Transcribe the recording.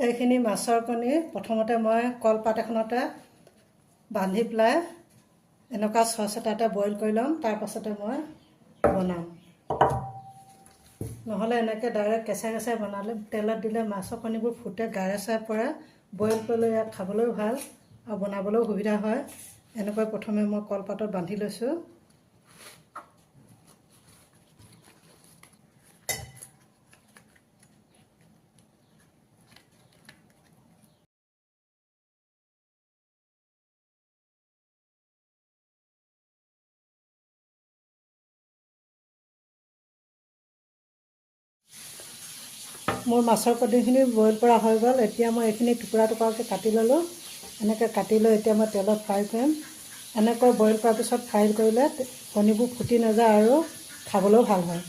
এইখিনি মাছৰ কণী প্ৰথমতে মই কলপাত এখনতে বান্ধি পেলাই এনেকুৱা চচ এটাতে বইল কৰি ল'ম। তাৰপাছতে মই বনাম। নহ'লে এনেকৈ ডাইৰেক্ট কেঁচাই কেঁচাই বনালে তেলত দিলে মাছৰ কণীবোৰ ফুটে, গাৰে চাৰে পৰে। বইল কৰিলে ইয়াত খাবলৈও ভাল আৰু বনাবলৈও সুবিধা হয়। এনেকৈ প্ৰথমে মই কলপাতত বান্ধি লৈছোঁ। মোৰ মাছৰ কণীখিনি বইল কৰা হৈ গ'ল। এতিয়া মই এইখিনি টুকুৰা টুকুৰাকৈ কাটি ল'লোঁ। এনেকৈ কাটি লৈ এতিয়া মই তেলত ফ্ৰাই কৰিম। এনেকৈ বইল কৰাৰ পিছত ফ্ৰাই কৰিলে কণীবোৰ ফুটি নাযায় আৰু খাবলৈও ভাল হয়।